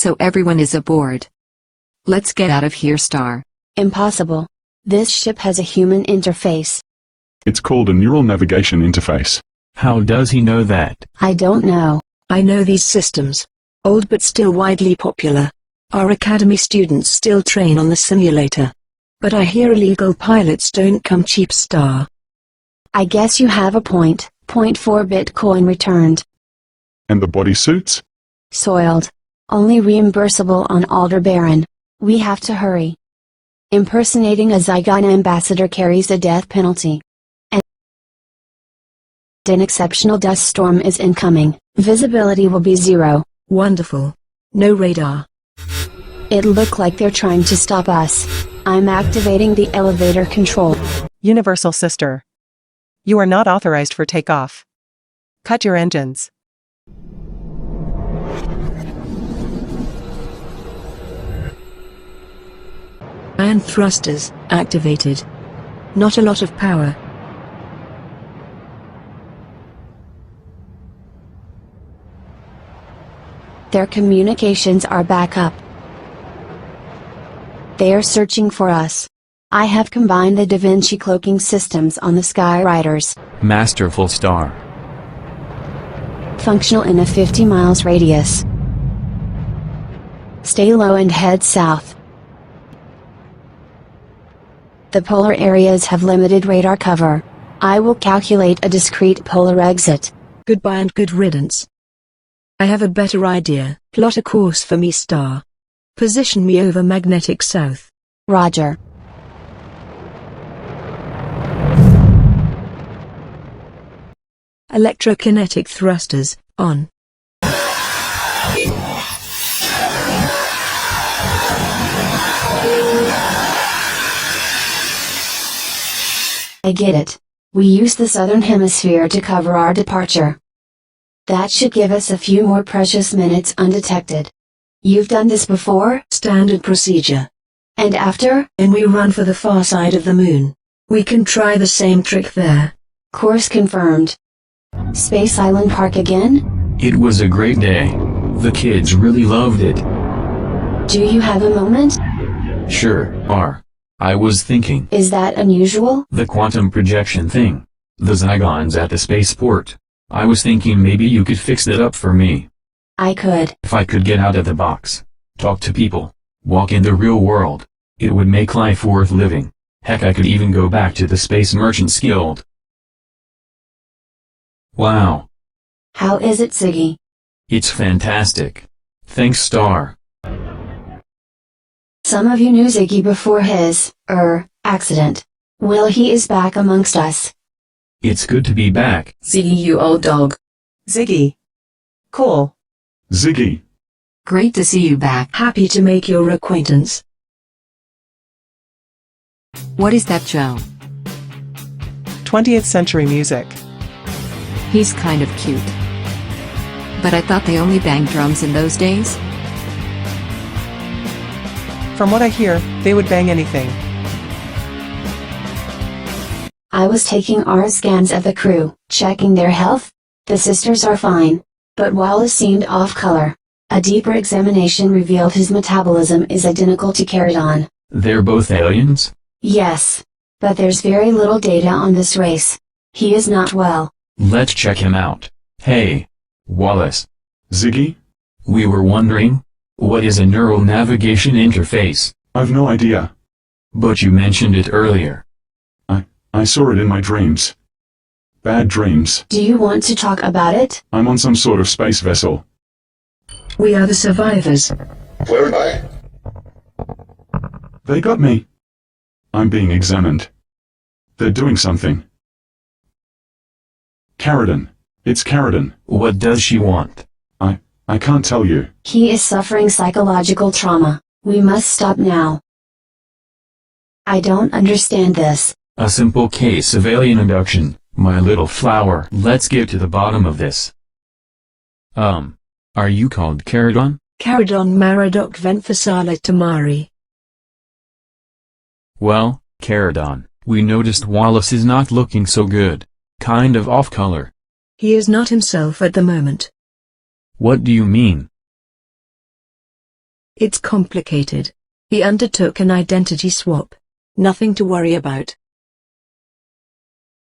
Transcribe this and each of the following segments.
so everyone is aboard. Let's get out of here, Star. Impossible. This ship has a human interface. It's called a neural navigation interface. How does he know that? I don't know. I know these systems. Old but still widely popular. Our academy students still train on the simulator. But I hear illegal pilots don't come cheap, Star. I guess you have a point. 0.4 Bitcoin returned. And the bodysuits? Soiled. Only reimbursable on Aldebaran. We have to hurry. Impersonating a Zygon ambassador carries a death penalty. And an exceptional dust storm is incoming. Visibility will be 0. Wonderful. No radar. It looked like they're trying to stop us. I'm activating the elevator control. Universal Sister. You are not authorized for takeoff. Cut your engines. Iron thrusters activated. Not a lot of power. Their communications are back up. They are searching for us. I have combined the Da Vinci cloaking systems on the Skyriders. Masterful, Star. Functional in a 50 miles radius. Stay low and head south. The polar areas have limited radar cover. I will calculate a discrete polar exit. Goodbye and good riddance. I have a better idea. Plot a course for me, Star. Position me over magnetic south. Roger. Electrokinetic thrusters, on. I get it. We use the southern hemisphere to cover our departure. That should give us a few more precious minutes undetected. You've done this before? Standard procedure. And after? And we run for the far side of the moon. We can try the same trick there. Course confirmed. Space Island Park again? It was a great day. The kids really loved it. Do you have a moment? Sure, I was thinking. Is that unusual? The quantum projection thing. The Zygons at the spaceport. I was thinking maybe you could fix that up for me. I could. If I could get out of the box, talk to people, walk in the real world, it would make life worth living. Heck, I could even go back to the Space Merchants Guild. Wow. How is it, Ziggy? It's fantastic. Thanks, Star. Some of you knew Ziggy before his, accident. Well, he is back amongst us. It's good to be back. Ziggy, you old dog. Ziggy. Cool. Ziggy. Great to see you back. Happy to make your acquaintance. What is that, Joe? 20th century music. He's kind of cute. But I thought they only banged drums in those days? From what I hear, they would bang anything. I was taking our scans of the crew, checking their health. The sisters are fine. But Wallace seemed off color. A deeper examination revealed his metabolism is identical to Caridon. They're both aliens? Yes. But there's very little data on this race. He is not well. Let's check him out. Hey, Wallace. Ziggy? We were wondering, what is a neural navigation interface? I've no idea. But you mentioned it earlier. I saw it in my dreams. Bad dreams. Do you want to talk about it? I'm on some sort of space vessel. We are the survivors. Where am I? They got me. I'm being examined. They're doing something. Caridon. It's Caridon. What does she want? I can't tell you. He is suffering psychological trauma. We must stop now. I don't understand this. A simple case of alien abduction, my little flower. Let's get to the bottom of this. Are you called Caridon? Caridon Maradok Venfasala Tamari. Well, Caridon, we noticed Wallace is not looking so good. Kind of off color. He is not himself at the moment. What do you mean? It's complicated. He undertook an identity swap. Nothing to worry about.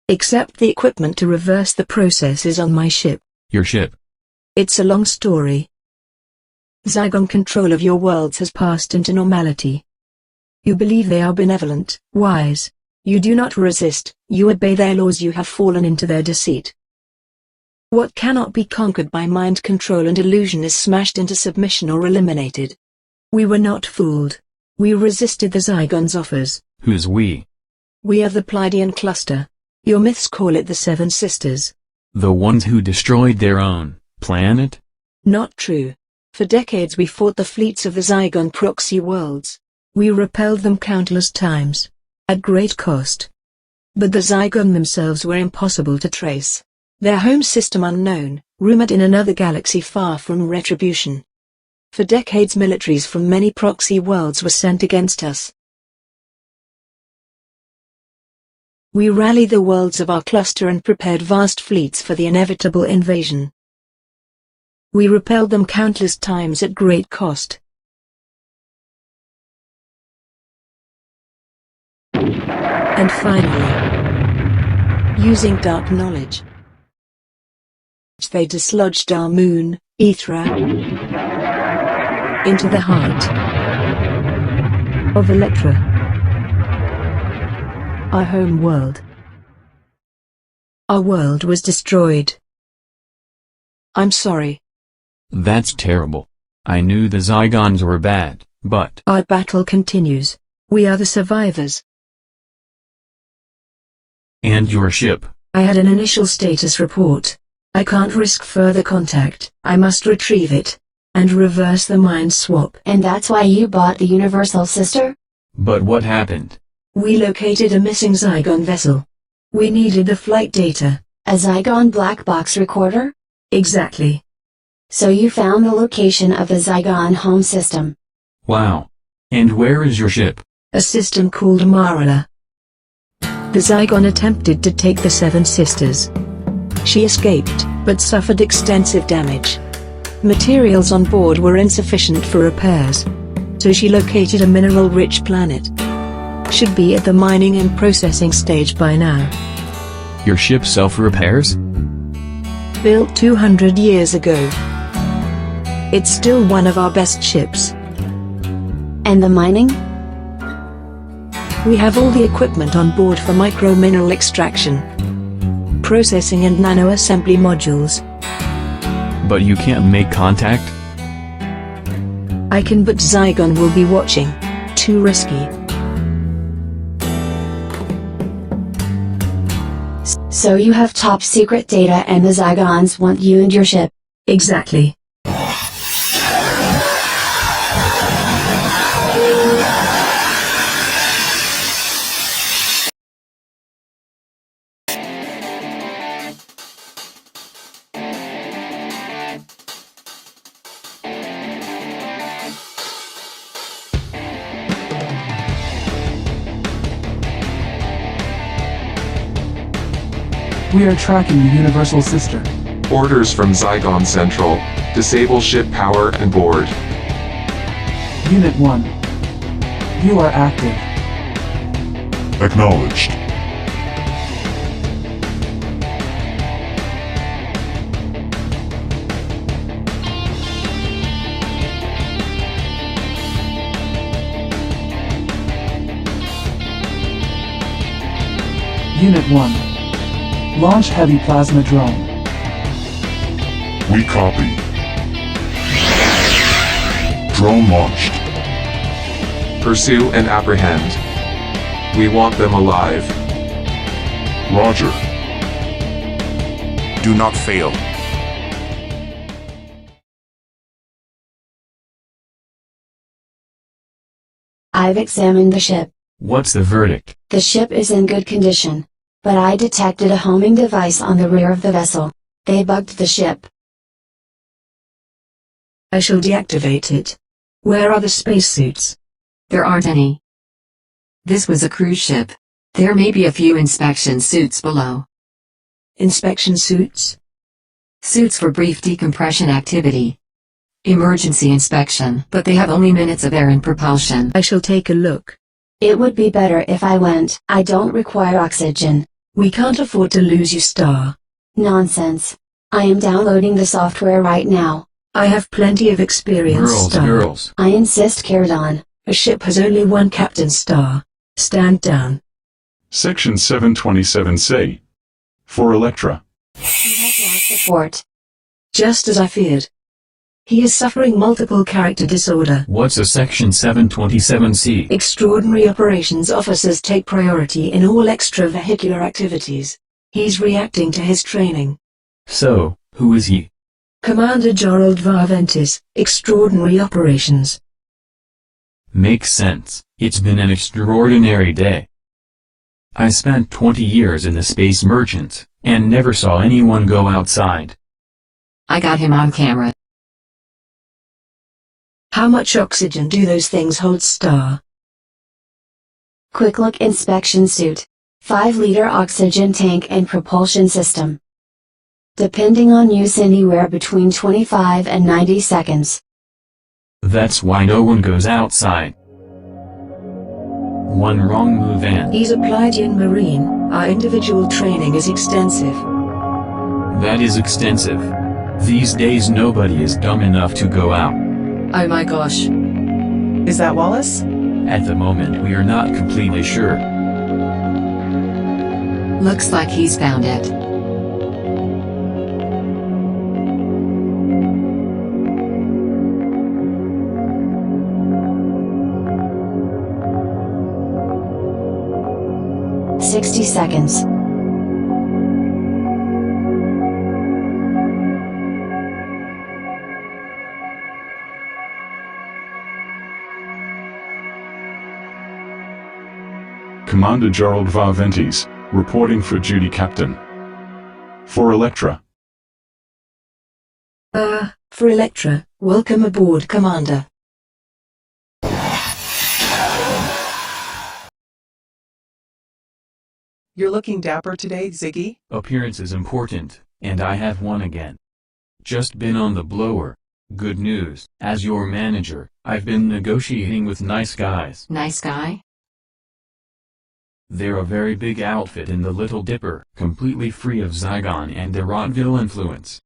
Except the equipment to reverse the process is on my ship. Your ship. It's a long story. Zygon control of your worlds has passed into normality. You believe they are benevolent, wise. You do not resist, you obey their laws, you have fallen into their deceit. What cannot be conquered by mind control and illusion is smashed into submission or eliminated. We were not fooled. We resisted the Zygon's offers. Who's we? We are the Pleiadian cluster. Your myths call it the Seven Sisters. The ones who destroyed their own planet? Not true. For decades we fought the fleets of the Zygon proxy worlds. We repelled them countless times. At great cost. But the Zygon themselves were impossible to trace. Their home system unknown, rumored in another galaxy far from Retribution. For decades militaries from many proxy worlds were sent against us. We rallied the worlds of our cluster and prepared vast fleets for the inevitable invasion. We repelled them countless times at great cost. And finally, using dark knowledge, they dislodged our moon, Ethra, into the heart of Electra, our home world. Our world was destroyed. I'm sorry. That's terrible. I knew the Zygons were bad, but... Our battle continues. We are the survivors. And your ship? I had an initial status report. I can't risk further contact. I must retrieve it. And reverse the mind swap. And that's why you bought the Universal Sister? But what happened? We located a missing Zygon vessel. We needed the flight data. A Zygon black box recorder? Exactly. So you found the location of the Zygon home system. Wow. And where is your ship? A system called Marala. The Zygon attempted to take the Seven Sisters. She escaped, but suffered extensive damage. Materials on board were insufficient for repairs. So she located a mineral-rich planet. Should be at the mining and processing stage by now. Your ship self-repairs? Built 200 years ago. It's still one of our best ships. And the mining? We have all the equipment on board for micro-mineral extraction, processing and nano-assembly modules. But you can't make contact? I can, but Zygon will be watching. Too risky. So you have top secret data and the Zygons want you and your ship. Exactly. We are tracking the Universal Sister. Orders from Zygon Central. Disable ship power and board. Unit 1. You are active. Acknowledged. Unit 1. Launch heavy plasma drone. We copy. Drone launched. Pursue and apprehend. We want them alive. Roger. Do not fail. I've examined the ship. What's the verdict? The ship is in good condition. But I detected a homing device on the rear of the vessel. They bugged the ship. I shall deactivate it. Where are the spacesuits? There aren't any. This was a cruise ship. There may be a few inspection suits below. Inspection suits? Suits for brief decompression activity. Emergency inspection. But they have only minutes of air and propulsion. I shall take a look. It would be better if I went. I don't require oxygen. We can't afford to lose you, Star. Nonsense. I am downloading the software right now. I have plenty of experience, Star. Girls. I insist, Caradon. A ship has only one captain, Star. Stand down. Section 727C. For Electra. He has lost support. Just as I feared. He is suffering multiple character disorder. What's a Section 727C? Extraordinary operations officers take priority in all extravehicular activities. He's reacting to his training. So, who is he? Commander Gerald Varventis, Extraordinary Operations. Makes sense. It's been an extraordinary day. I spent 20 years in the Space Merchant, and never saw anyone go outside. I got him on camera. How much oxygen do those things hold, Star? Quick look inspection suit. 5-liter oxygen tank and propulsion system. Depending on use, anywhere between 25 and 90 seconds. That's why no one goes outside. One wrong move and He's a Pleiadian Marine. Our individual training is extensive. that is extensive. These days nobody is dumb enough to go out. Oh my gosh. Is that Wallace? At the moment we are not completely sure. Looks like he's found it. "60 seconds. Commander Gerald Varventis, reporting for duty, Captain. For Electra. For Electra, welcome aboard, Commander. You're looking dapper today, Ziggy. Appearance is important, and I have one again. Just been on the blower. Good news, as your manager, I've been negotiating with Nice Guys. Nice guy? They're a very big outfit in the Little Dipper, completely free of Zygon and the Rotville influence.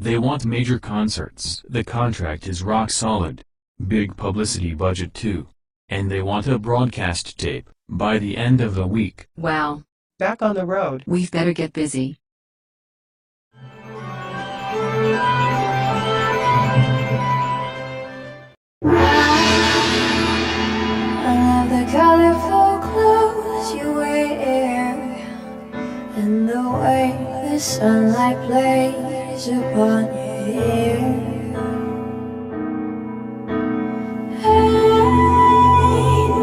They want major concerts, the contract is rock solid. Big publicity budget too. And they want a broadcast tape, by the end of the week. Wow. Back on the road. We've better get busy. I love the colorful clothes you wear and the way the sunlight plays upon your hair. And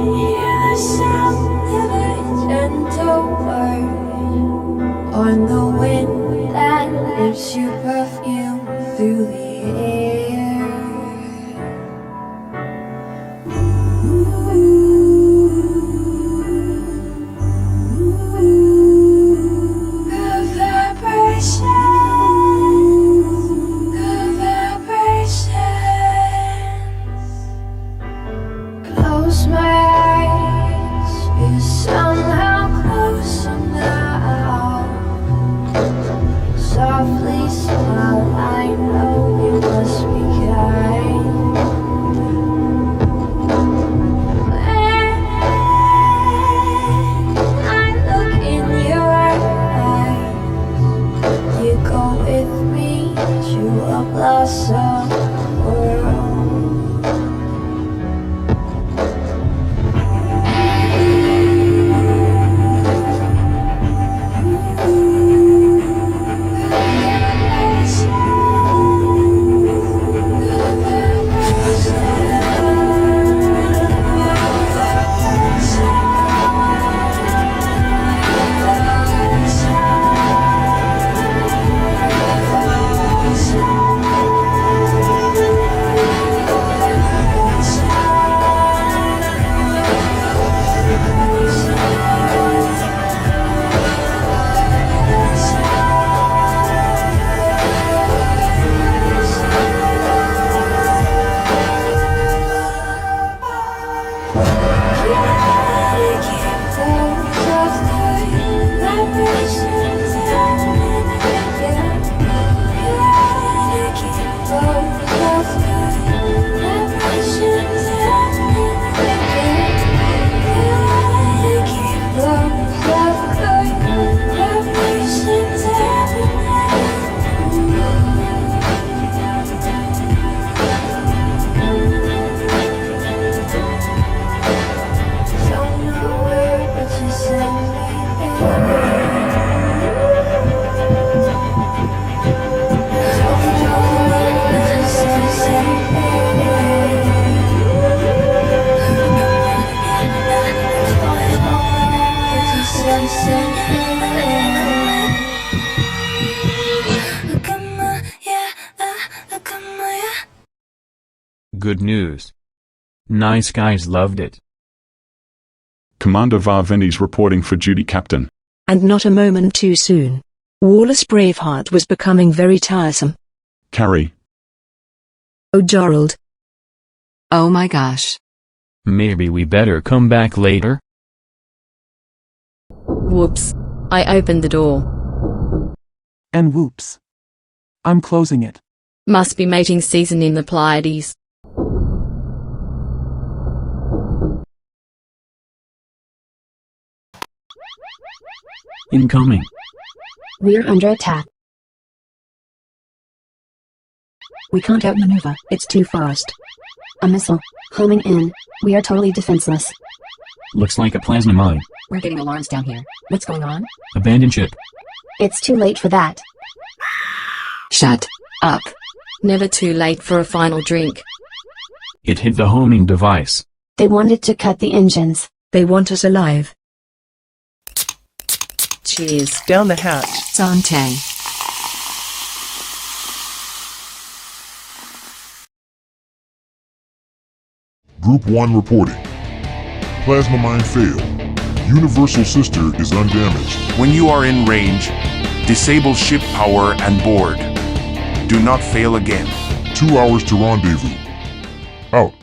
hear the sound of a gentle word on the wind that lifts your perfume through the air. Good vibrations, good vibrations. good news. Nice guys loved it. Commander Varvini's reporting for duty, Captain. And not a moment too soon. Wallace Braveheart was becoming very tiresome. Carrie. Oh, Gerald. Oh my gosh. Maybe we better come back later? Whoops. I opened the door. And whoops. I'm closing it. Must be mating season in the Pleiades. Incoming. We're under attack. We can't outmaneuver, it's too fast. A missile. Homing in. We are totally defenseless. Looks like a plasma mine. We're getting alarms down here. What's going on? Abandoned ship. It's too late for that. Shut up. Never too late for a final drink. It hit the homing device. They wanted to cut the engines. They want us alive. Cheers. Down the hatch. Sante. Group 1 reporting. Plasma mine failed. Universal Sister is undamaged. When you are in range, disable ship power and board. Do not fail again. 2 hours to rendezvous. Out.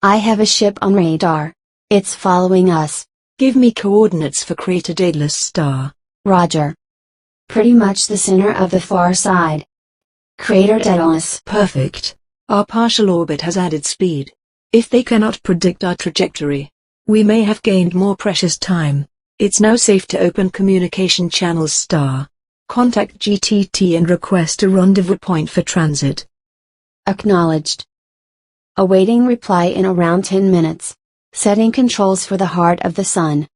I have a ship on radar. It's following us. Give me coordinates for Crater Daedalus star. Roger. Pretty much the center of the far side. Crater Daedalus. Perfect. Our partial orbit has added speed. If they cannot predict our trajectory, we may have gained more precious time. It's now safe to open communication channels star. Contact GTT and request a rendezvous point for transit. Acknowledged. Awaiting reply in around 10 minutes. Setting controls for the heart of the sun.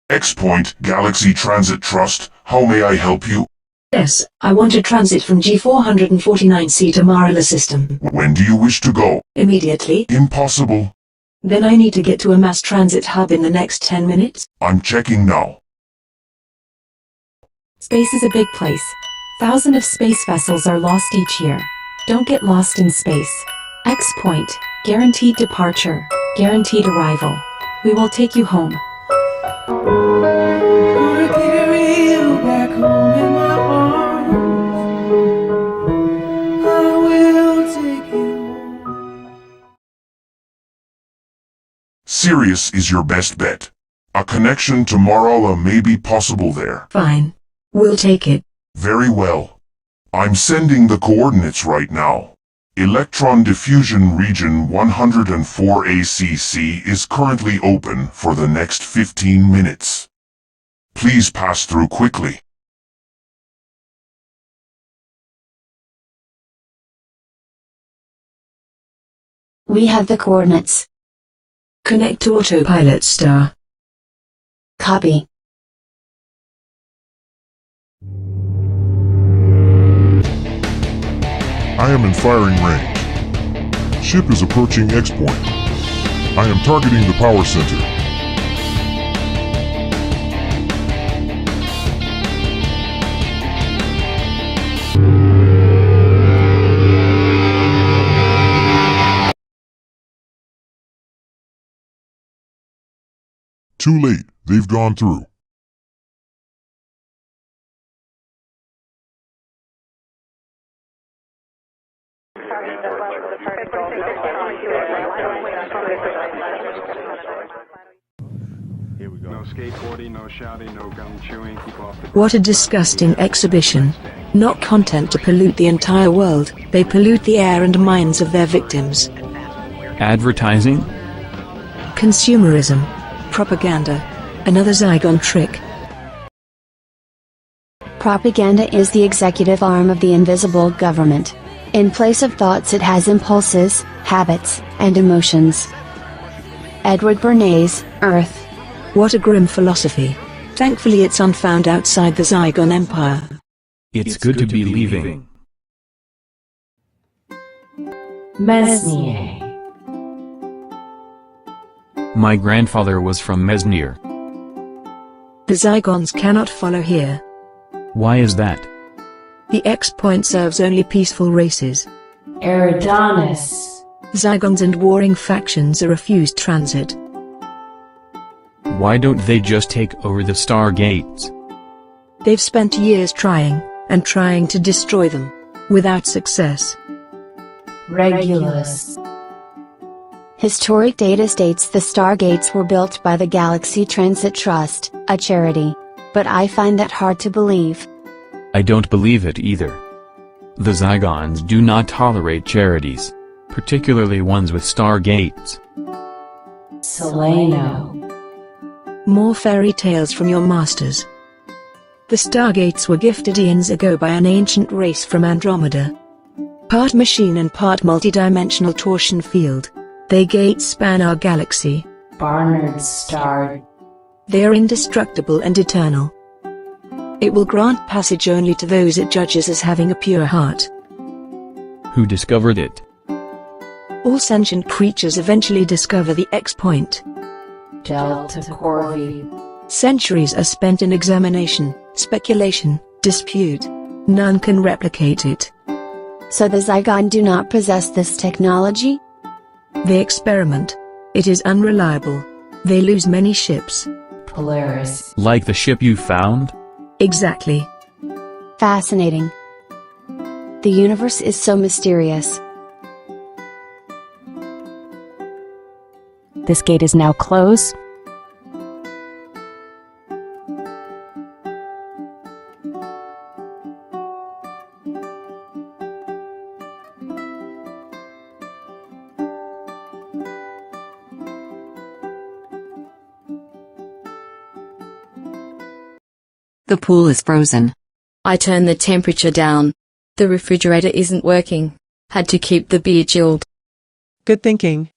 X-Point, Galaxy Transit Trust, how may I help you? Yes, I want to transit from G449C to Marilla system. When do you wish to go? Immediately. Impossible. Then I need to get to a mass transit hub in the next 10 minutes. I'm checking now. Space is a big place. Thousands of space vessels are lost each year. Don't get lost in space. X-Point, guaranteed departure, guaranteed arrival. We will take you home. Sirius is your best bet. A connection to Marala may be possible there. Fine. We'll take it. Very well. I'm sending the coordinates right now. Electron diffusion region 104 ACC is currently open for the next 15 minutes. Please pass through quickly. We have the coordinates. Connect to autopilot star. Copy. I am in firing range. Ship is approaching X-Point. I am targeting the power center. Too late. They've gone through. Here we go. No skateboarding, no shouting, no gum chewing. Keep off the... What a disgusting exhibition. Not content to pollute the entire world, they pollute the air and minds of their victims. Advertising? Consumerism. Propaganda. Another Zygon trick. Propaganda is the executive arm of the invisible government. In place of thoughts it has impulses, habits, and emotions. Edward Bernays, Earth. What a grim philosophy. Thankfully it's unfound outside the Zygon Empire. It's good to be leaving. Mesnier. My grandfather was from Mesnier. The Zygons cannot follow here. Why is that? The X-Point serves only peaceful races. Eridanus. Zygons and warring factions are refused transit. Why don't they just take over the Stargates? They've spent years trying, and trying to destroy them, without success. Regulus. Historic data states the Stargates were built by the Galaxy Transit Trust, a charity. But I find that hard to believe. I don't believe it either. The Zygons do not tolerate charities, particularly ones with Stargates. Seleno. More fairy tales from your masters. The Stargates were gifted eons ago by an ancient race from Andromeda. Part machine and part multidimensional torsion field, they gates span our galaxy. Barnard Star. They are indestructible and eternal. It will grant passage only to those it judges as having a pure heart. Who discovered it? All sentient creatures eventually discover the X-Point. Delta Corvi. Centuries are spent in examination, speculation, dispute. None can replicate it. So the Zygon do not possess this technology? They experiment. It is unreliable. They lose many ships. Polaris. Like the ship you found? Exactly. Fascinating. The universe is so mysterious. This gate is now closed. The pool is frozen. I turned the temperature down. The refrigerator isn't working. Had to keep the beer chilled. Good thinking.